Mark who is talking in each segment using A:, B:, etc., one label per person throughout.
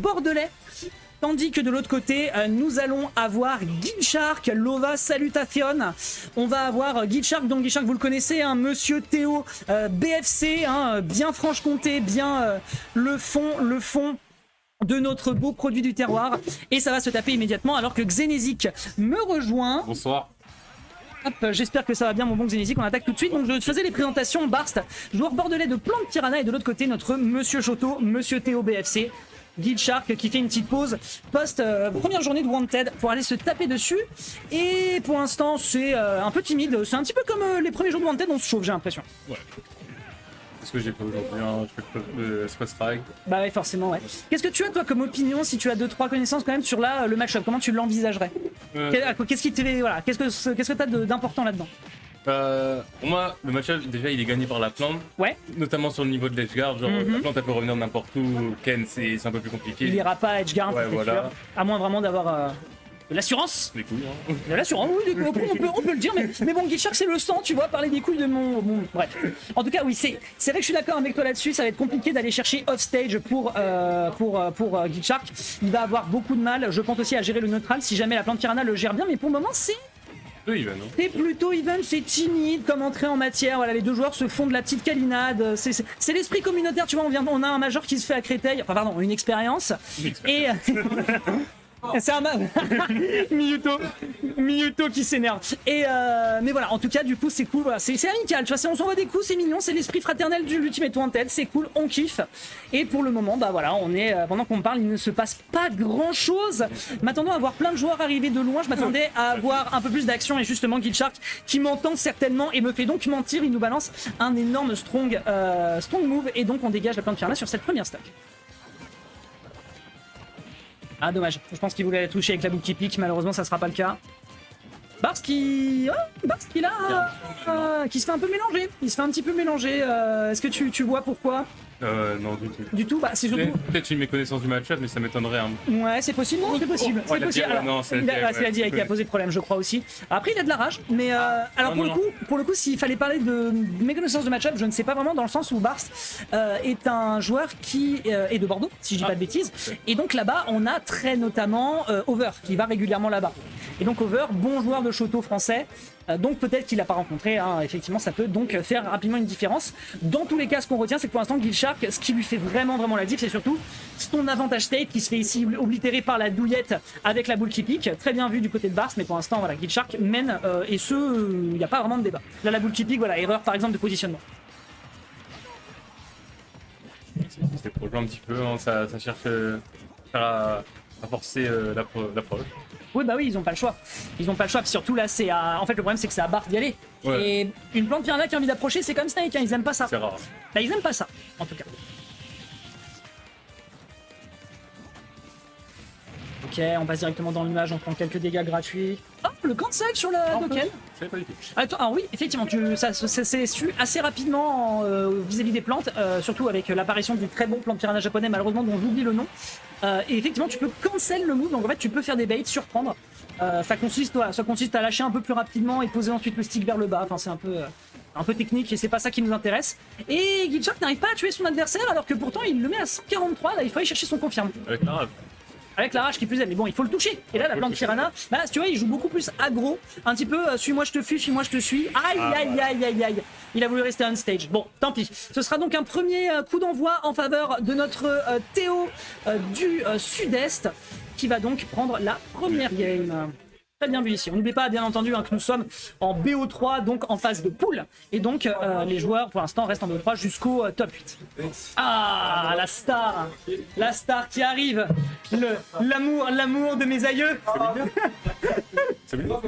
A: bordelais. Tandis que de l'autre côté, nous allons avoir Guildshark, Lova Salutation. On va avoir Guildshark, donc Guildshark vous le connaissez, hein, Monsieur Théo, BFC, hein, bien Franche-Comté, bien le fond de notre beau produit du terroir. Et ça va se taper immédiatement alors que Xenesic me rejoint.
B: Bonsoir.
A: J'espère que ça va bien mon bon Xenesic, on attaque tout de suite. Donc je faisais les présentations, Barst, joueur bordelais de Plante Piranha, et de l'autre côté notre Monsieur Choto, Monsieur Théo BFC. Guildshark qui fait une petite pause post première journée de Wanted pour aller se taper dessus, et pour l'instant c'est un peu timide, c'est un petit peu comme les premiers jours de Wanted, on se chauffe j'ai l'impression.
B: Ouais. Qu'est-ce que j'ai fait aujourd'hui, hein? Je fais le Space Strike.
A: Bah ouais forcément ouais. Qu'est-ce que tu as toi comme opinion, si tu as 2-3 connaissances quand même sur le match-up, comment tu l'envisagerais? Qu'est-ce qui te voilà, qu'est-ce que t'as d'important là-dedans?
B: Pour moi, le match-up, déjà, il est gagné par la plante.
A: Ouais.
B: Notamment sur le niveau de l'edgeguard. Genre, la plante, elle peut revenir n'importe où. Ken, c'est un peu plus compliqué.
A: Il ira pas à edgeguard,
B: ouais, voilà.
A: sûr. À moins vraiment d'avoir de l'assurance.
B: Des couilles, hein.
A: De l'assurance, oui, on peut le dire. Mais bon, Guildshark, c'est le sang, tu vois, parler des couilles de mon... Bref. En tout cas, oui, c'est vrai que je suis d'accord avec toi là-dessus. Ça va être compliqué d'aller chercher off-stage pour Guildshark. Il va avoir beaucoup de mal, je pense aussi, à gérer le neutral si jamais la plante Piranha le gère bien. Mais pour le moment, c'est plutôt even, c'est timide comme entrée en matière. Voilà, les deux joueurs se font de la petite câlinade. C'est l'esprit communautaire, tu vois. On a un major qui se fait à Créteil, enfin pardon, une expérience. Et c'est un Miyuto qui s'énerve. Et mais voilà, en tout cas, du coup, c'est cool. Voilà, c'est amical. Tu vois, on s'envoie des coups, c'est mignon, c'est l'esprit fraternel du Ultimate Wanted. C'est cool, on kiffe. Et pour le moment, bah voilà, on est pendant qu'on parle, il ne se passe pas grand-chose. M'attendant à voir plein de joueurs arriver de loin. Je m'attendais à avoir un peu plus d'action, et justement, Guildshark qui m'entend certainement et me fait donc mentir. Il nous balance un énorme strong move, et donc on dégage la plante Piranha sur cette première stack. Ah dommage, je pense qu'il voulait la toucher avec la boucle qui pique, malheureusement ça sera pas le cas. Barst qui se fait un peu mélanger, il se fait un petit peu mélanger. Est-ce que tu vois pourquoi?
B: Non, du tout.
A: Du tout, bah c'est surtout...
B: Peut-être une méconnaissance du match-up, mais ça m'étonnerait. Hein.
A: Ouais, c'est possible, non, c'est possible. C'est possible. Alors, il a posé problème, je crois aussi. Après, il a de la rage, mais alors pour le coup, s'il fallait parler de méconnaissance de match-up, je ne sais pas vraiment, dans le sens où Barst est un joueur qui est de Bordeaux, si je dis pas de bêtises. Et donc là-bas, on a très notamment Over, qui va régulièrement là-bas. Et donc Over, bon joueur de Shoto français. Donc peut-être qu'il l'a pas rencontré, hein. Effectivement ça peut donc faire rapidement une différence. Dans tous les cas, ce qu'on retient, c'est que pour l'instant Guildshark, ce qui lui fait vraiment la diff, c'est surtout son avantage state qui se fait ici oblitérer par la douillette avec la boule qui pique. Très bien vu du côté de Barst, mais pour l'instant voilà, Guildshark mène, et il n'y a pas vraiment de débat. Là la boule qui pique, voilà, erreur par exemple de positionnement.
B: C'est pour jouer un petit peu, hein. Ça cherche à forcer l'approche.
A: Oui, bah oui, ils ont pas le choix. Ils ont pas le choix, puis surtout là, c'est à... En fait, le problème, c'est que c'est à Barth d'y aller. Ouais. Et une plante Piranha qui a envie d'approcher, c'est comme Snake, hein, ils aiment pas ça.
B: C'est rare.
A: Bah, ils aiment pas ça, en tout cas. Ok, on passe directement dans le nuage, on prend quelques dégâts gratuits. Oh, le cancel sur la Doken.
B: C'est pas du tout.
A: Attends, alors oui, effectivement, ça s'est su assez rapidement vis-à-vis des plantes, surtout avec l'apparition du très bon plante Piranha japonais, malheureusement, dont j'oublie le nom. Et effectivement, tu peux cancel le move, donc en fait, tu peux faire des baits, surprendre. Ça consiste à lâcher un peu plus rapidement et poser ensuite le stick vers le bas. Enfin, c'est un peu technique et c'est pas ça qui nous intéresse. Et Guildshark n'arrive pas à tuer son adversaire alors que pourtant il le met à 143. Là, il faut aller chercher son confirme. Avec la rage qui plus est, mais bon, il faut le toucher. Et là, la plante Piranha, bah, tu vois, il joue beaucoup plus aggro, un petit peu suis-moi, je te fuis, suis-moi, je te suis. Aïe, aïe, aïe, aïe, aïe. Il a voulu rester on stage. Bon, tant pis. Ce sera donc un premier coup d'envoi en faveur de notre Théo du Sud-Est, qui va donc prendre la première game. Très bien vu ici. On n'oublie pas, bien entendu, hein, que nous sommes en BO3, donc en phase de poule. Et donc, les joueurs, pour l'instant, restent en BO3 jusqu'au top 8. Ah, la star! La star qui arrive! L'amour de mes aïeux!
B: C'est bien.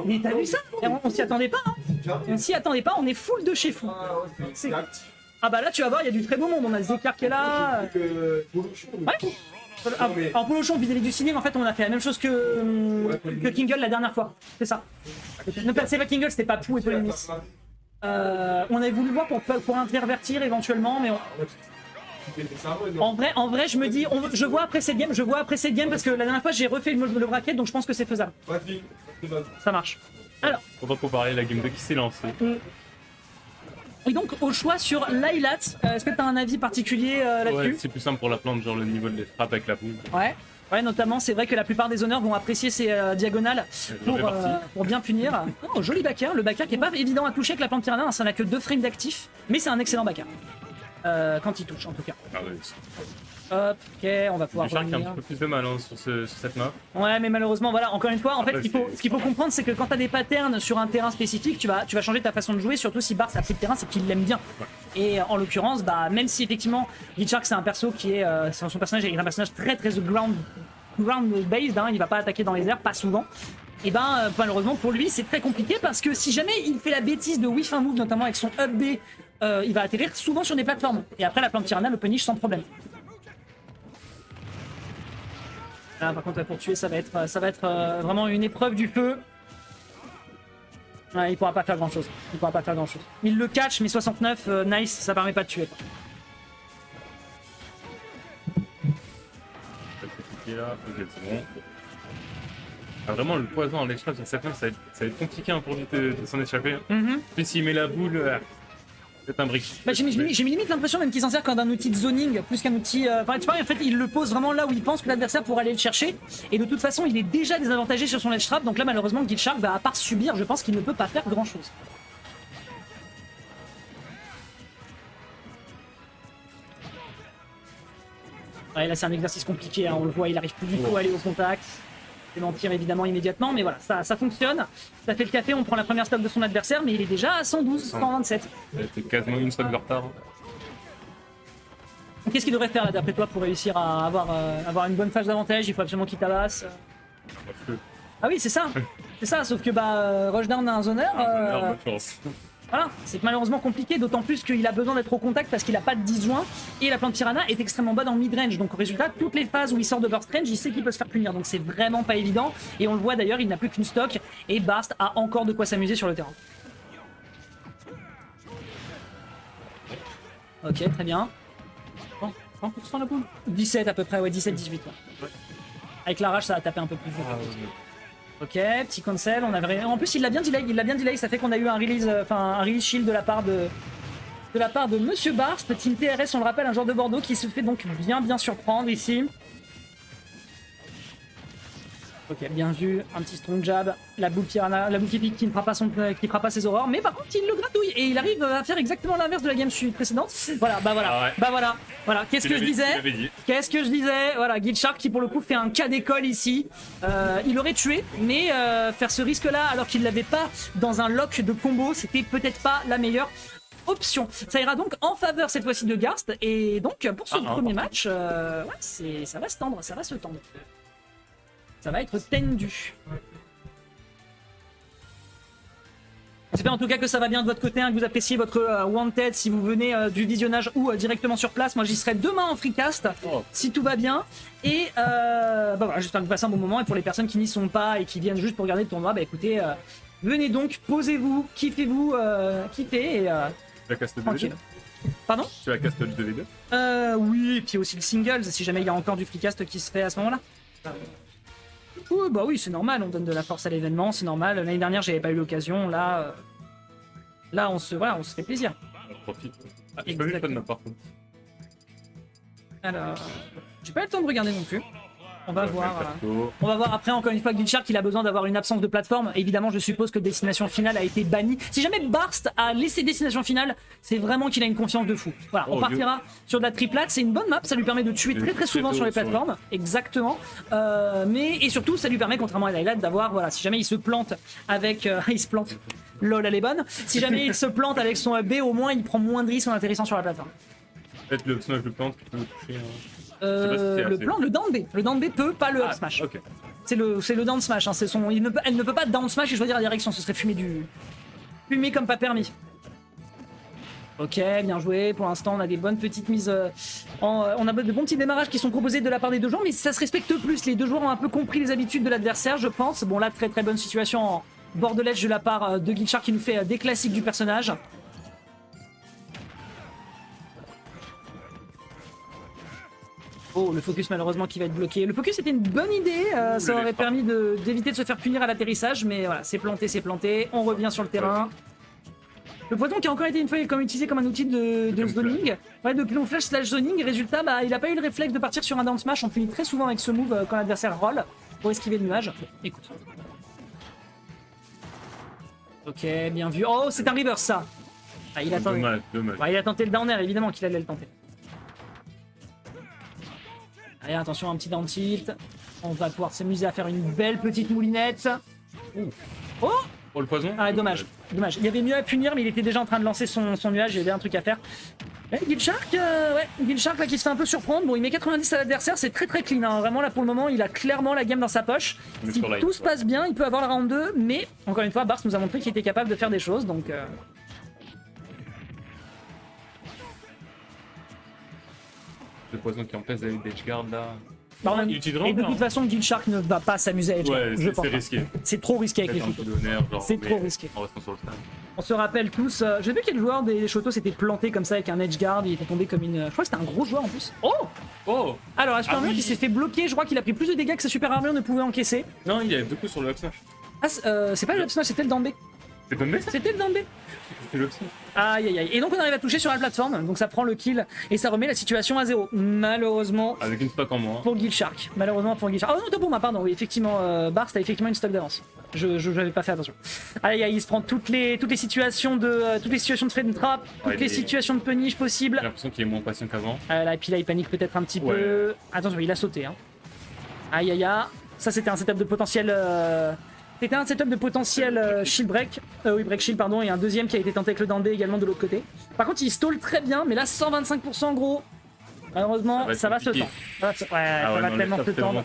A: Mais t'as vu ça? On s'y attendait pas, hein? On s'y attendait pas, on est full de chez fou. Ah bah là, tu vas voir, il y a du très beau monde. On a Zekar qui est là. Ouais. En Polochon, vis-à-vis du cinéma, en fait, on a fait la même chose que Kingle la dernière fois. C'est ça. Ne c'est pas Kingle, c'était pas Pou et Polémis. On avait voulu voir pour intervertir éventuellement, mais en vrai, je me dis, je vois après cette game, parce que la dernière fois j'ai refait le bracket, donc je pense que c'est faisable. Ça marche. Alors.
B: On va comparer la game 2 qui s'est lancée.
A: Et donc au choix sur l'Ailat, est-ce que tu as un avis particulier là-dessus?
B: Ouais, c'est plus simple pour la plante, genre le niveau de les frappes avec la boule.
A: Ouais, notamment, c'est vrai que la plupart des honneurs vont apprécier ces diagonales pour bien punir. Oh, joli backer, le backer qui est pas évident à toucher avec la plante piranha, hein, ça n'a que 2 frames d'actif, mais c'est un excellent backer. Quand il touche en tout cas.
B: Ah ouais.
A: Hop, ok, on va pouvoir
B: Guichard qui a un
A: revenir.
B: petit peu plus de mal hein, sur cette map.
A: Ouais, mais malheureusement, voilà, encore une fois, en fait,
B: Après,
A: ce qu'il faut comprendre, c'est que quand tu as des patterns sur un terrain spécifique, tu vas changer ta façon de jouer, surtout si Bars a pris le terrain, c'est qu'il l'aime bien.
B: Ouais.
A: Et en l'occurrence, bah, même si effectivement, Guichard, c'est un perso qui est. Son personnage est un personnage très ground-based, hein, il va pas attaquer dans les airs, pas souvent. Et ben, malheureusement, pour lui, c'est très compliqué parce que si jamais il fait la bêtise de whiff un move, notamment avec son up B, il va atterrir souvent sur des plateformes. Et après, la plante piranha le punish sans problème. Là, par contre, pour tuer, ça va être vraiment une épreuve du feu. Ouais, il pourra pas faire grand chose. Il le catch, mais 69, nice, ça permet pas de tuer.
B: Là, ok, c'est bon. Ah, vraiment, le poison en l'échappe sur cette map, ça va être compliqué hein, pour lui de s'en échapper. Puis s'il met la boule, c'est un brick.
A: Bah, j'ai limite l'impression même qu'il s'en sert comme d'un outil de zoning plus qu'un outil. Enfin, tu vois, en fait, il le pose vraiment là où il pense que l'adversaire pourra aller le chercher. Et de toute façon, il est déjà désavantagé sur son edge trap. Donc là, malheureusement, Guichard, à part subir, je pense qu'il ne peut pas faire grand chose. Ouais, là, c'est un exercice compliqué. Hein, on le voit, il arrive plus du tout à aller au contact. Il mentir évidemment immédiatement, mais voilà, ça fonctionne. Ça fait le café, on prend la première stock de son adversaire, mais il est déjà à 112, 127.
B: C'était quasiment une stock de retard.
A: Qu'est-ce qu'il devrait faire là d'après toi pour réussir à avoir une bonne phase d'avantage? Il faut absolument qu'il tabasse. Ah oui, c'est ça. C'est ça, sauf que Rushdown a un zoneur.
B: Bonne chance.
A: Voilà, c'est malheureusement compliqué, d'autant plus qu'il a besoin d'être au contact parce qu'il a pas de disjoint et la plante piranha est extrêmement bas dans le mid-range. Donc au résultat, toutes les phases où il sort de burst range, il sait qu'il peut se faire punir. Donc c'est vraiment pas évident. Et on le voit d'ailleurs, il n'a plus qu'une stock et Barst a encore de quoi s'amuser sur le terrain. Ok, très bien. Bon, 100% la boule. 17 à peu près, ouais, 17-18. Ouais. Avec la rage, ça a tapé un peu plus vite. Ok, petit cancel, en plus il l'a bien delay, ça fait qu'on a eu un release, un release shield de la part de Monsieur Barst, team TRS, on le rappelle, un joueur de Bordeaux qui se fait donc bien surprendre ici. Ok, bien vu, un petit strong jab, la boule piranha, la boule qui pique qui ne fera pas ses horreurs, mais par contre il le gratouille et il arrive à faire exactement l'inverse de la game précédente. Voilà, voilà, qu'est-ce que je disais? Voilà, Guichard qui pour le coup fait un cas d'école ici. Il aurait tué, mais faire ce risque-là alors qu'il l'avait pas dans un lock de combo, c'était peut-être pas la meilleure option. Ça ira donc en faveur cette fois-ci de Garst, et donc pour ce premier match, ouais, ça va se tendre, ça va se tendre. Ça va être tendu. J'espère en tout cas que ça va bien de votre côté, hein, que vous appréciez votre Wanted si vous venez du visionnage ou directement sur place. Moi j'y serai demain en freecast si tout va bien. Et voilà, j'espère que vous passez un bon moment. Et pour les personnes qui n'y sont pas et qui viennent juste pour regarder le tournoi, écoutez, venez donc, posez-vous, kiffez-vous, kiffez et
B: Tu vas caster le
A: tranquille.
B: 2v2
A: Pardon?
B: Tu vas caster le 2v2
A: Oui, et puis aussi le singles si jamais il y a encore du freecast qui se fait à ce moment-là. Bah oui, c'est normal, on donne de la force à l'événement, c'est normal. L'année dernière, j'avais pas eu l'occasion, là on se fait plaisir.
B: On profite. J'ai pas vu le code map par contre.
A: Alors, j'ai pas eu le temps de regarder non plus. On va voir après, encore une fois, Guichard qu'il a besoin d'avoir une absence de plateforme. Évidemment, je suppose que Destination Finale a été bannie. Si jamais Barst a laissé Destination Finale, c'est vraiment qu'il a une confiance de fou. Voilà, on partira sur de la triplate. C'est une bonne map, ça lui permet de tuer très souvent sur les plateformes. Exactement. Et surtout, ça lui permet, contrairement à Lylat, d'avoir, voilà, si jamais il se plante avec... il se plante. Lol, elle est bonne. Si jamais il se plante avec son B, au moins il prend moins de risques en atterrissant sur la plateforme.
B: Peut-être le smash de plante qui peut toucher...
A: le down B. Le down B peut, pas le up smash.
B: Okay.
A: C'est le down smash. Hein, elle ne peut pas down smash et choisir la direction. Ce serait fumé comme pas permis. Ok, bien joué. Pour l'instant, on a des bonnes petites mises. On a de bons petits démarrages qui sont proposés de la part des deux joueurs, mais ça se respecte plus. Les deux joueurs ont un peu compris les habitudes de l'adversaire, je pense. Bon, là, très bonne situation en bordelette de la part de Guichard qui nous fait des classiques du personnage. Oh, le focus malheureusement qui va être bloqué. Le focus était une bonne idée, ça aurait permis d'éviter de se faire punir à l'atterrissage, mais voilà, c'est planté. On revient sur le terrain. Le poison qui a encore été une fois comme utilisé comme un outil de zoning. Ouais, de pilon flash slash zoning. Résultat, bah, il a pas eu le réflexe de partir sur un down smash. On finit très souvent avec ce move quand l'adversaire roll pour esquiver le nuage. Écoute. Ok, bien vu. Oh, c'est un reverse ça. Ah, il a tenté.
B: Dommage.
A: Ouais, il a tenté le down air, évidemment qu'il allait le tenter. Allez, attention, un petit down tilt. On va pouvoir s'amuser à faire une belle petite moulinette. Oh!
B: Oh, le poison.
A: Ah, dommage. Dommage. Il y avait mieux à punir, mais il était déjà en train de lancer son nuage. Il y avait un truc à faire. Guildshark, ouais, Guildshark là qui se fait un peu surprendre. Bon, il met 90 à l'adversaire, c'est très clean. Hein. Vraiment, là pour le moment, il a clairement la game dans sa poche. Si tout se passe bien, il peut avoir la round 2. Mais encore une fois, Barst nous a montré qu'il était capable de faire des choses. Donc.
B: Le poison qui empêche d'aller d'edgeguard là.
A: Et de toute façon, Guildshark ne va pas s'amuser à edgeguard.
B: Ouais, c'est risqué.
A: C'est trop risqué avec les Shotos. C'est trop risqué. On se rappelle tous, je sais plus quel joueur des Shotos s'était planté comme ça avec un edgeguard, il était tombé comme une. Je crois que c'était un gros joueur en plus. Oh. Alors, la Super Armor qui s'est fait bloquer, je crois qu'il a pris plus de dégâts que sa Super Armor ne pouvait encaisser.
B: Non, il y avait 2 coups sur le up smash.
A: Ah, c'est pas le up smash, c'était le down B.
B: C'est down B.
A: C'était le down B.
B: C'était le up smash.
A: Aïe aïe aïe. Et donc on arrive à toucher sur la plateforme, donc ça prend le kill et ça remet la situation à 0. Malheureusement.
B: Avec une stock en moins.
A: Pour Guildshark. Malheureusement pour Guildshark. Oh non, top pour moi, pardon. Oui, effectivement, Barst a effectivement une stock d'avance. Je n'avais pas fait attention. Aïe aïe, il se prend toutes les situations de Friend Trap, toutes les situations de punish possibles.
B: J'ai l'impression qu'il est moins patient qu'avant.
A: Là, et puis là, il panique peut-être un petit peu. Attention, il a sauté. Hein. Aïe aïe aïe. Ça, c'était un setup de potentiel. C'était un setup de potentiel shield break. Oui, break shield, pardon. Et un deuxième qui a été tenté avec le down B également de l'autre côté. Par contre, il stall très bien, mais là, 125% gros. Malheureusement, ça va se tendre. Ça va tellement se tendre.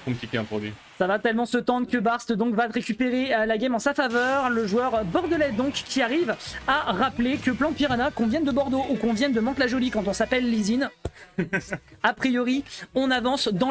A: Ça va tellement se tendre que Barst donc va récupérer la game en sa faveur. Le joueur bordelais donc qui arrive à rappeler que Plante Piranha, qu'on vienne de Bordeaux ou qu'on vienne de Mantes-la-Jolie quand on s'appelle Lizine, a priori, on avance dans les